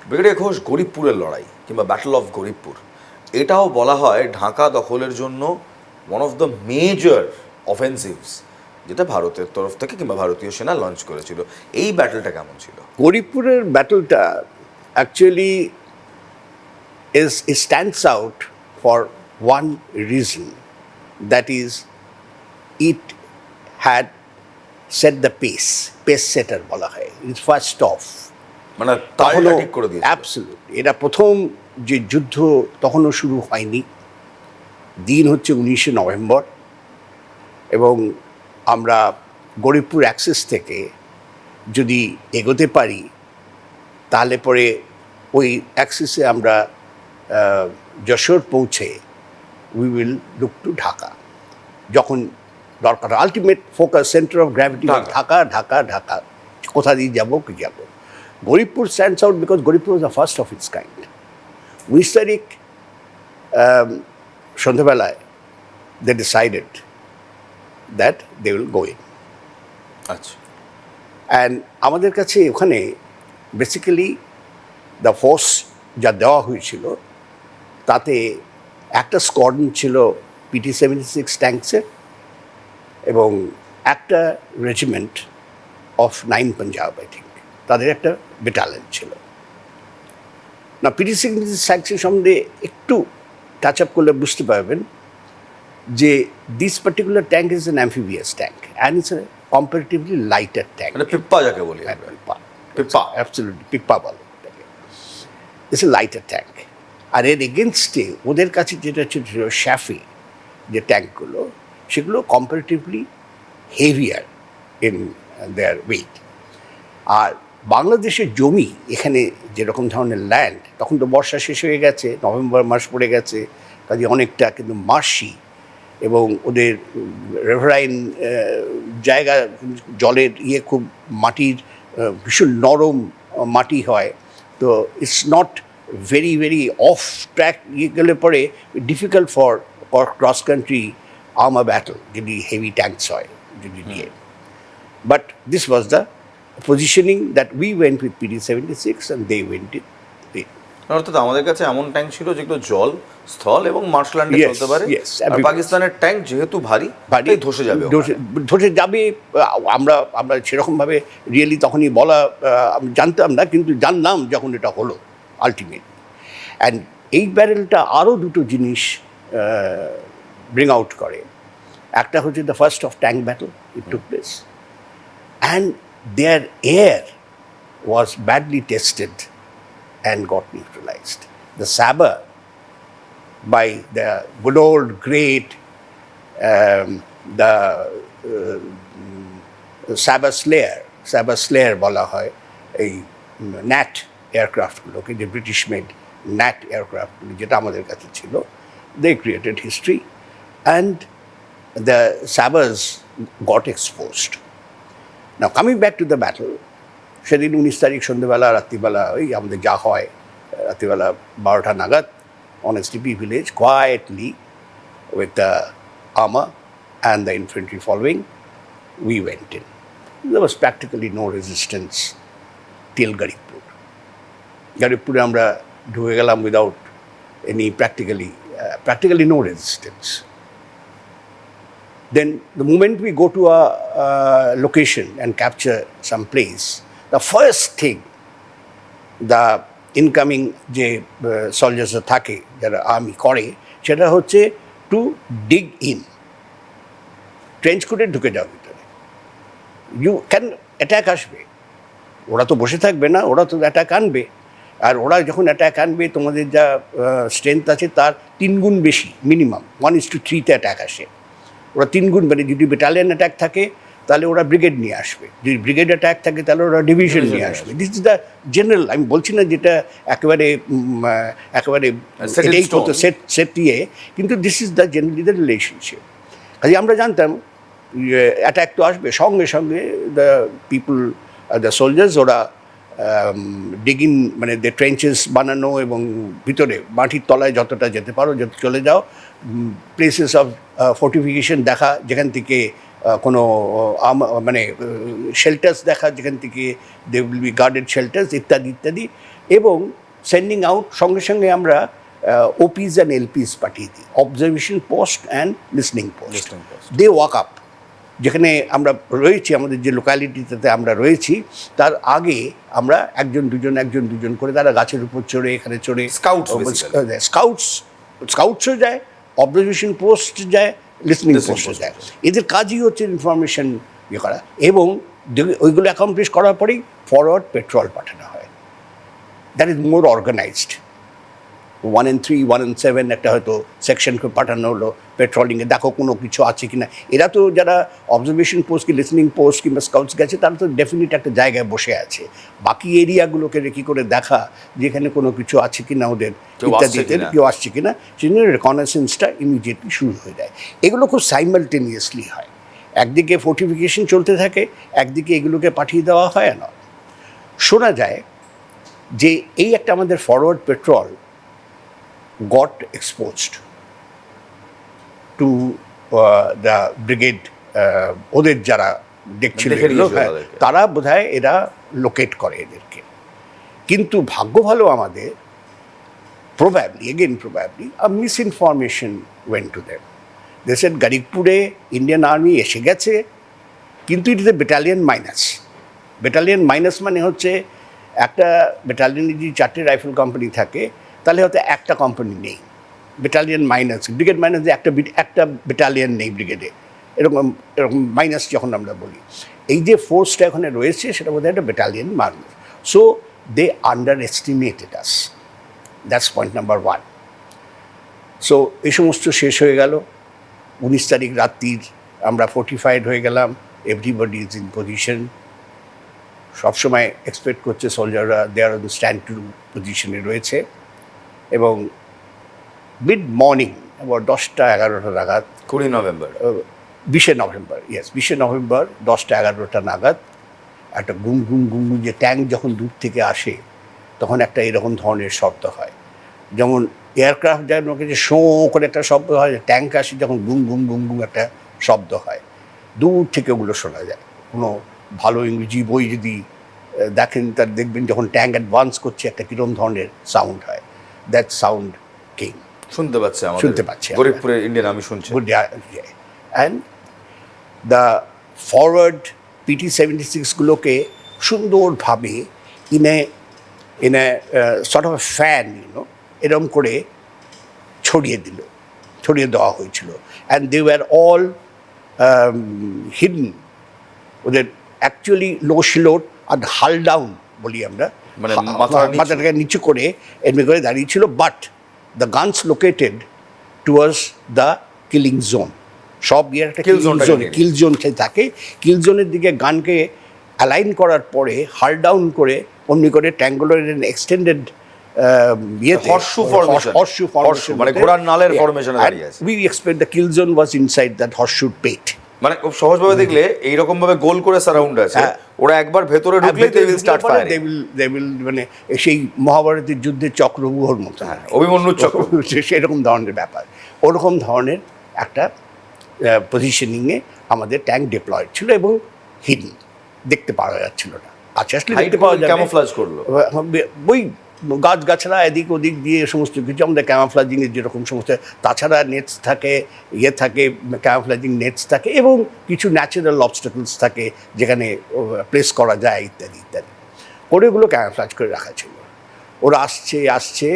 Brigadier Ghosh, গরিবপুরের লড়াই কিংবা battle of Garibpur, এটাও বলা হয় ঢাকা দখলের জন্য ওয়ান অফ দ্য মেজর অফেন্সিভস যেটা ভারতের তরফ থেকে কিংবা ভারতীয় সেনা লঞ্চ করেছিল। এই ব্যাটলটা কেমন ছিল? গরিবপুরের ব্যাটলটা actually stands out for one reason, that is it had set the pace setter বলা হয়, it first off, মানে তাহলে ঠিক করে দিয়েছে। অ্যাবসলিউটলি। এটা প্রথম যে যুদ্ধ তখনও শুরু হয়নি, দিন হচ্ছে 19শে নভেম্বর, এবং আমরা গরিবপুর অ্যাক্সেস থেকে যদি এগোতে পারি তাহলে পরে ওই অ্যাক্সেসে আমরা যশোর পৌঁছে we will look to Dhaka. যখন দরকার ultimate focus centre of gravity Dhaka Dhaka Dhaka, কোথা দিয়ে যাবো কি যাবো। Garibpur stands out because Garibpur was the first of its kind. 19 তারিখ সন্ধ্যাবেলায় they decided that they will go in. আচ্ছা। অ্যান্ড আমাদের কাছে ওখানে বেসিক্যালি দ্য ফোর্স যা দেওয়া হয়েছিল তাতে একটা স্কোয়াড্রন ছিল PT-76 ট্যাঙ্কসের এবং একটা regiment of 9 Punjab, I think তাদের একটা ব্যাটালিয়ন ছিল। না, PT-76 ট্যাঙ্কসের সম্বন্ধে একটু টাচ আপ করলে বুঝতে পারবেন যে this particular tank is an amphibious tank and it's a comparatively lighter tank. মানে পিপ্পা যাকে বলি, পিপ্পা, অ্যাবসলিউটলি পিপ্পা বলে এটাকে। It's a lighter tank. আর এর এগেনস্টে ওদের কাছে যেটা ছিল শ্যাফি যে ট্যাঙ্কগুলো, সেগুলো comparatively heavier in their weight. আর বাংলাদেশের জমি এখানে যেরকম ধরনের ল্যান্ড, তখন তো বর্ষা শেষ হয়ে গেছে, নভেম্বর মাস পড়ে গেছে, কাজে অনেকটা কিন্তু মার্শি এবং ওদের রেভারাইন জায়গা, জলের খুব মাটির ভীষণ নরম মাটি হয়, তো it's not very very off track গেলে পরে difficult for cross country armour battle যদি হেভি ট্যাঙ্কস হয় যদি নিয়ে। But this was the positioning that we went with PT-76 and they went it. অর্থাৎ আমাদের কাছে এমন ট্যাঙ্ক ছিল যেগুলো জল, স্থল এবং মার্শল্যান্ডে চলতে পারে। আর পাকিস্তানের ট্যাঙ্ক যেহেতু ভারী ধসে যাবে। আমরা সেরকমভাবে রিয়েলি তখনই বলা জানতাম না, কিন্তু জানলাম যখন এটা হলো আলটিমেট। অ্যান্ড এই ব্যারেলটা আরও দুটো জিনিস ব্রিং আউট করে। একটা হচ্ছে the first of tank battle it took place, and their air was badly tested and got neutralized. The Sabre, by the good old great the Sabre Slayer বলা হয় এই ন্যাট এয়ারক্রাফটগুলোকে, যে ব্রিটিশ মেড ন্যাট এয়ারক্রাফটগুলো যেটা আমাদের কাছে ছিল, they created history and the Sabres got exposed. Now coming back to the battle, সেদিন 19 তারিখ সন্ধ্যেবেলা রাত্রিবেলা ওই আমাদের যা হয় রাত্রিবেলা 12টা নাগাদ on STP village quietly with the armour and the infantry following we went in. There was practically no resistance till গরিবপুরে আমরা ঢুকে গেলাম without any practically no resistance. Then the moment we go to a location and capture some place, the first thing the incoming যে সলজার্সরা থাকে যারা army করে সেটা হচ্ছে টু ডিগ ইন, ট্রেঞ্চ করে ঢুকে যাও ভিতরে। ইউ ক্যান অ্যাট্যাক আসবে, ওরা তো বসে থাকবে না, ওরা তো অ্যাট্যাক আনবে। আর ওরা যখন অ্যাট্যাক আনবে তোমাদের যা স্ট্রেংথ আছে তার 3 গুণ বেশি, মিনিমাম 1:3 অ্যাট্যাক আসে। ওরা 3 গুণ, মানে যদি ব্যাটালিয়ন অ্যাট্যাক থাকে তাহলে ওরা ব্রিগেড নিয়ে আসবে, যদি ব্রিগেড অ্যাট্যাক থাকে তাহলে ওরা ডিভিশন নিয়ে আসবে। দিস ইজ দ্য জেনারেল, আমি বলছি না যেটা একেবারে এটাই করতো সেট দিয়ে, কিন্তু this is the generally the relationship. কাজে আমরা জানতাম অ্যাট্যাক তো আসবে, সঙ্গে সঙ্গে দ্য পিপল, দ্য সোলজার্স, ওরা ডিগিং মানে দ্য ট্রেঞ্চেস বানানো এবং ভিতরে মাটির তলায় যতটা যেতে পারো চলে যাও, প্লেসেস অফ ফোর্টিফিকেশন দেখা, যেখান থেকে কোনো মানে শেল্টার্স দেখা, যেখান থেকে they will be guarded shelters ইত্যাদি ইত্যাদি, এবং সেন্ডিং আউট সঙ্গে সঙ্গে আমরা ওপিস অ্যান্ড এলপিস পাঠিয়ে দিই, observation post and listening post. They walk up, যেখানে আমরা রয়েছি, আমাদের যে লোকালিটিতে আমরা রয়েছি, তার আগে আমরা একজন দুজন করে তারা গাছের উপর চড়ে, এখানে চড়ে স্কাউটসও যায়, অবজারভেশন পোস্ট যায়, লিসনিং পোস্টও যায়। এদের কাজই হচ্ছে ইনফরমেশন ইয়ে করা, এবং ওইগুলো অ্যাকমপ্লিশ করার পরেই ফরওয়ার্ড পেট্রোল পাঠানো হয়। That is more organised. 1 and 3, 1 and 7 একটা হয়তো সেকশনকে পাঠানো হলো পেট্রোলিংয়ে, দেখো কোনো কিছু আছে কিনা। এরা তো যারা অবজারভেশন পোস্ট কি লিসনিং পোস্ট কিংবা স্কাউটস গেছে, তারা তো ডেফিনেট একটা জায়গায় বসে আছে, বাকি এরিয়াগুলোকে রেখি করে দেখা যেখানে কোনো কিছু আছে কিনা, ওদের ইত্যাদিতে কেউ আসছে কিনা, সেজন্য রেকগনাইসেন্সটা ইমিডিয়েটলি শুরু হয়ে যায়। এগুলো খুব সাইমালটেনিয়াসলি হয়, একদিকে ফোর্টিফিকেশন চলতে থাকে, একদিকে এগুলোকে পাঠিয়ে দেওয়া হয় না। শোনা যায় যে এই একটা আমাদের forward petrol got exposed to the brigade, ওদের যারা দেখছিল তারা বোধহয় এরা লোকেট করে এদেরকে। কিন্তু ভাগ্য ভালো আমাদের, probably a misinformation went to them. They said গারিকপুরে ইন্ডিয়ান আর্মি এসে গেছে, কিন্তু it is a battalion minus. Battalion minus মানে হচ্ছে একটা ব্যাটালিয়নে যদি 4টে রাইফেল কোম্পানি থাকে, তাহলে হয়তো একটা কোম্পানি নেই। ব্যাটালিয়ন মাইনাস, ব্রিগেড মাইনাস, একটা ব্যাটালিয়ন নেই ব্রিগেডে, এরকম মাইনাস যখন আমরা বলি। এই যে ফোর্সটা এখানে রয়েছে সেটা বোধহয় একটা battalion minus. So they underestimated us, that's point number 1। So এই সমস্ত শেষ হয়ে গেল। 19 তারিখ রাত্রির আমরা ফোর্টিফাইড হয়ে গেলাম, এভরিবডি ইজ ইন পজিশন। সবসময় এক্সপেক্ট করছে সোলজাররা দেয়ার অন স্ট্যান্ড টু পজিশনে রয়েছে, এবং মিড মর্নিং আবার 10টা-11টা নাগাদ, 20 নভেম্বর, 20 নভেম্বর, 20 নভেম্বর 10টা-11টা নাগাদ একটা গুম গুম গুম গুম, যে ট্যাঙ্ক যখন দূর থেকে আসে তখন একটা এরকম ধরনের শব্দ হয়, যেমন এয়ারক্রাফট যেন যে শো করে একটা শব্দ হয়, ট্যাঙ্ক আসে যখন গুম গুম গুম গুম একটা শব্দ হয়, দূর থেকে ওগুলো শোনা যায়। কোনো ভালো ইংরেজি বই যদি দেখেন, তার দেখবেন যখন ট্যাঙ্ক অ্যাডভান্স করছে একটা কীরকম ধরনের সাউন্ড হয়। That sound came. শুনতে পাচ্ছি গরিবপুরের ইন্ডিয়ান আর্মি শুনছে। And the forward PT-76 গুলোকে সুন্দরভাবে in a sort of a fan, এরকম করে ছড়িয়ে দেওয়া হয়েছিল, and they were all hidden. ওদের অ্যাকচুয়ালি লো শিলোড আর হাল ডাউন বলি আমরা, মানে মাথাটাকে নিচু করে এমনি করে দাঁড়িয়েছিল, but the guns located towards the killing zone. সব ইয়ের একটা কিল জোন থাকে, কিল জোনের দিকে গানকে অ্যালাইন করার পরে হাল ডাউন করে অমনি করে ট্যাঙ্গুলার এক্সটেন্ডেড হর্ষু ফরমেশন, মানে ঘোড়ার নালের ফরমেশনে দাঁড়িয়ে আছে। We expect the kill zone was inside that হর্ষুর পেট। মানে খুব সহজভাবে দেখলে এইরকম ভাবে গোল করে সারাউন্ড আছে, ওরা একবার ভেতরে ঢুকলেই they will start firing. They will মানে সেই মহাভারতের যুদ্ধের চক্রব্যূহর মতো, অভিমন্যুর চক্র, সেরকম ধরনের ব্যাপার। ওরকম ধরনের একটা পজিশনিংয়ে আমাদের ট্যাঙ্ক ডিপ্লয়েড ছিল এবং হিডেন, দেখতে পাওয়া যাচ্ছিল না। আচ্ছা, আসলে দেখতে পাওয়া যায়, ক্যামোফ্লেজ করলো ওই গাছগাছড়া এদিক ওদিক দিয়ে সমস্ত কিছু আমাদের ক্যামোফ্লেজিংয়ের যেরকম সমস্ত, তাছাড়া নেটস থাকে, থাকে ক্যামোফ্লেজিং নেটস থাকে, এবং কিছু ন্যাচারাল অবস্টাকলস থাকে যেখানে প্লেস করা যায় ইত্যাদি ইত্যাদি, ওগুলো ক্যামোফ্লেজ করে রাখা ছিল। ওরা আসছে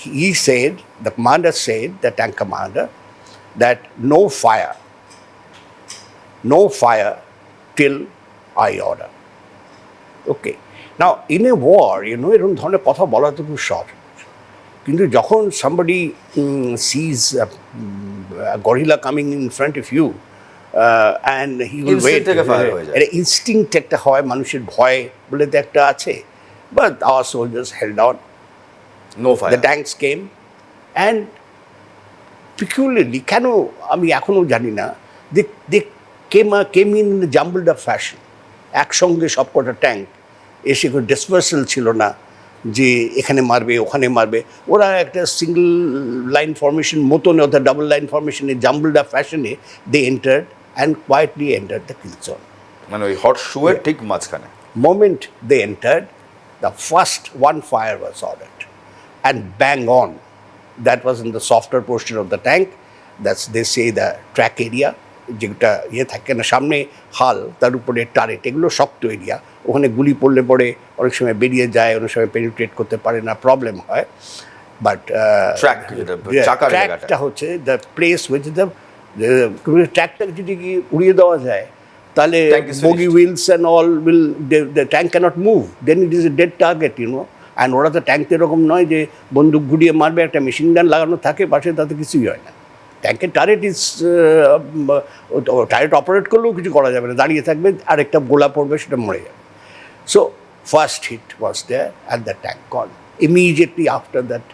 he said, the commander said, the tank commander, that no fire till I order. Okay. Now, in a war, এরকম ধরনের কথা বলা তো খুব সহজ, কিন্তু যখন somebody sees a gorilla coming in front of you and he will wait, একটা ইনস্টিংক্ট একটা হয়, মানুষের ভয় বলে তো একটা আছে, but our soldiers held on. No fire. The tanks came, and peculiarly, কেন আমি এখনো জানি না, they came in a jumbled up fashion. একসঙ্গে সবকটা ট্যাঙ্ক এসে কোনো ডিসপার্সাল ছিল না যে এখানে মারবে ওখানে মারবে, ওরা একটা সিঙ্গল লাইন ফরমেশন মতন, অর্থাৎ ডাবল লাইন ফরমেশনে জাম্বলড আপ ফ্যাশনে they entered and quietly entered the kill zone. মানে ওই হট শুয়ের ঠিক মাঝখানে moment they entered, the first one fire was ordered. And bang on. That was in the softer portion of the tank. That's, they say, the track area. যেটা ইয়ে থাকে না, সামনে হাল, তার উপরে টারেট, এগুলো শক্ত এরিয়া। ওখানে গুলি পড়লে পরে অনেক সময় বেরিয়ে যায়, অনেক সময় পেনিট্রেট করতে পারে না, প্রবলেম হয়। বাট ট্র্যাকটা হচ্ছে দ্য প্লেস উইচ দ্য ট্র্যাকটা যদি কি উড়িয়ে দেওয়া যায় তাহলে bogie wheels and all will, the tank cannot move, then it is a dead target, you know. অ্যান্ড ওরা তো ট্যাঙ্ক এরকম নয় যে বন্দুক ঘুরিয়ে মারবে, একটা মেশিন গান লাগানো থাকে পাশে, তাতে কিছুই হয় না। ট্যাঙ্কের টারেট ইজ, টারেট অপারেট করলেও কিছু করা যাবে না, দাঁড়িয়ে থাকবে, আর একটা গোলা পড়বে, সেটা মরে যাবে। So first hit was there and the tank gone. Immediately after that,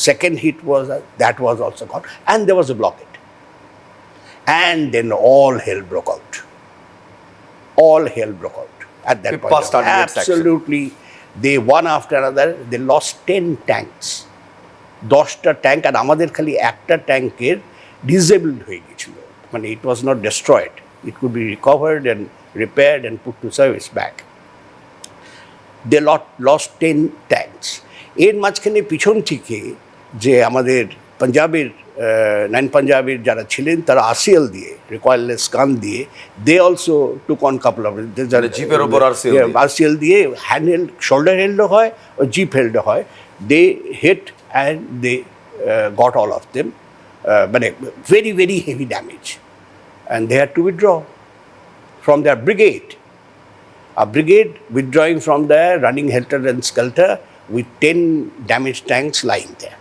second hit was, that was also gone, and there was a blockade. And then all hell broke out. All hell broke out at that point. Absolutely. They, one after another, they lost 10 tanks. 10টা tank, আর আমাদের খালি একটা ট্যাঙ্কের disabled হয়ে গেছিল, মানে it was not destroyed, it could be recovered and repaired and put to service back. They lost 10 tanks. এর মাঝখানে পিছন থেকে যে আমাদের পাঞ্জাবের, নাইন পাঞ্জাবের যারা ছিলেন, তারা আরসিএল দিয়ে, রিকয়েললেস গান দিয়ে, they also took on couple of, জিপের ওপর আরসিএল দিয়ে হ্যান্ড হেল্ড, শোল্ডার হেল্ডও হয়, ও জিপ হেল্ডও হয়। দে hit and they got all of them, but very, very heavy damage. And they had to withdraw from their brigade. A brigade withdrawing from there, running helter and skelter with 10 damaged tanks lying there.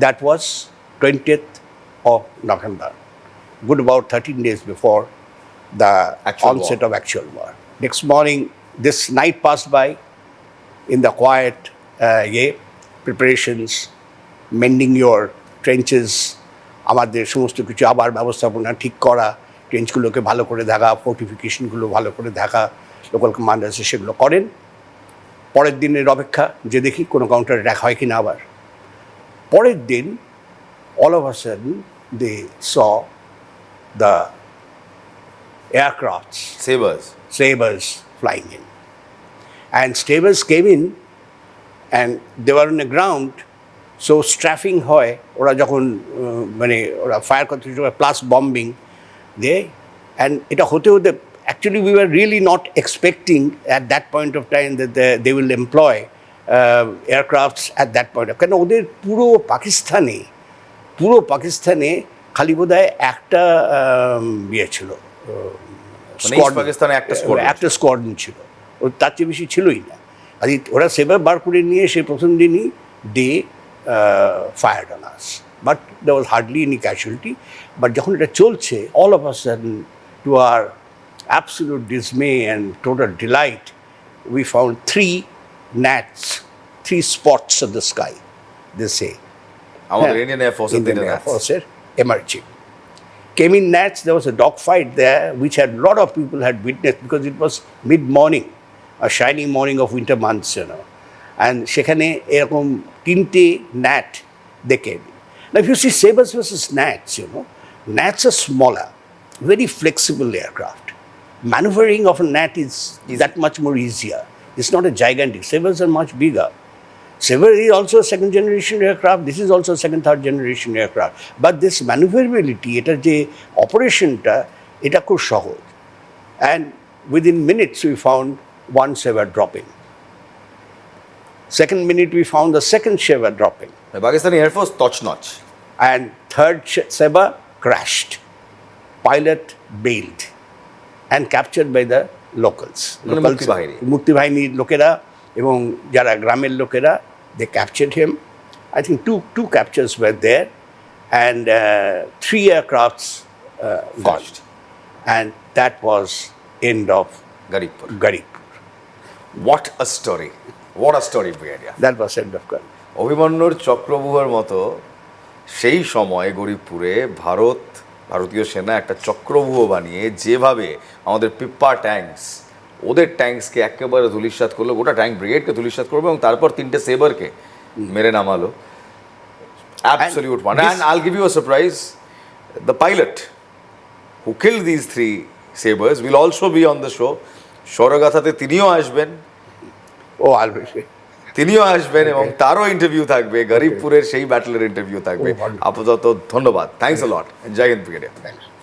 That was 20th of November, good about 13 days before the onset of actual war. Next morning, this night passed by in the quiet preparations, mending your trenches, আমাদের সমস্ত কিছু আবার ব্যবস্থাপনা ঠিক করা, ট্রেঞ্চগুলোকে ভালো করে দেখা, ফোর্টিফিকেশনগুলো ভালো করে দেখা, লোকাল কমান্ডার্স সেগুলো করেন। পরের দিনের অপেক্ষা, যে দেখি কোনো কাউন্টার অ্যাটাক হয় কি না। আবার পরের দিন all of a sudden they saw the aircrafts, sabers flying in, and sabers came in and they were on the ground. So strafing হয়, ওরা যখন মানে ওরা ফায়ার করতে শুরু করে, প্লাস বম্বিং দে, অ্যান্ড এটা হতে হতে actually we were really not expecting at that point of time that they will employ aircrafts at that point. কেন ওদের পুরো পাকিস্তানে খালি বোধহয় একটা ইয়ে ছিল, একটা স্কোয়াড্রন ছিল, তার চেয়ে বেশি ছিলই না। আর ওরা সেবার বার করে নিয়ে সে প্রথম দিনই দে fired on us, but there was hardly any casualty. But যখন এটা চলছে, all of a sudden, to our absolute dismay and total delight, we found 3 gnats, 3 spots of the sky, they say. Our Indian Air Force emerging. Came in gnats, there was a dogfight there, which a lot of people had witnessed, because it was mid-morning, a shining morning of winter months, you know. And সেখানে এরকম 3টে ন্যাট দেখে। Now if you see sabers versus gnats, you know, gnats are smaller, very flexible aircraft. Maneuvering of a gnat is that much more easier. It's not a gigantic. Sabers are much bigger. Saber is also a second generation aircraft. This is also a second, third generation aircraft. But this maneuverability, এটার যে অপারেশনটা, এটা খুব সহজ। And within minutes we found one saber dropping. Second minute we found the second saber dropping. The Pakistani Air Force top-notch. And third saber crashed. Pilot bailed and captured by the locals. মুক্তি বাহিনীর লোকেরা এবং যারা গ্রামের লোকেরা, they captured him. I think two captures were there, and 3 aircrafts gone. And that was end of Garibpur. What a story. What a story, Brigadier. That was end of Garibpur. অভিমন্যুর চক্রব্যূহের মতো সেই সময় গরিবপুরে ভারতীয় সেনা একটা চক্রব্যূহ বানিয়ে যেভাবে আমাদের পিপ্পা ট্যাঙ্কস, ওদের ট্যাঙ্কসকে একেবারে ধূলিসাৎ করলো, গোটা ট্যাঙ্ক ব্রিগেডকে ধূলিসাৎ করবে, এবং তারপর 3টে সেবারকে মেরে নামালো। Absolute one. And I'll give you a surprise. The pilot who killed these 3 sabers will also be on the show. শৌর্যগাথাতে তিনিও আসবেন। ও আসবে সে। তিনিও আসবেন এবং তারও ইন্টারভিউ থাকবে, গরিবপুরের সেই ব্যাটলের ইন্টারভিউ থাকবে। ভালো। আপাতত ধন্যবাদ, thanks a lot, Jai Hind brigadier. Thanks.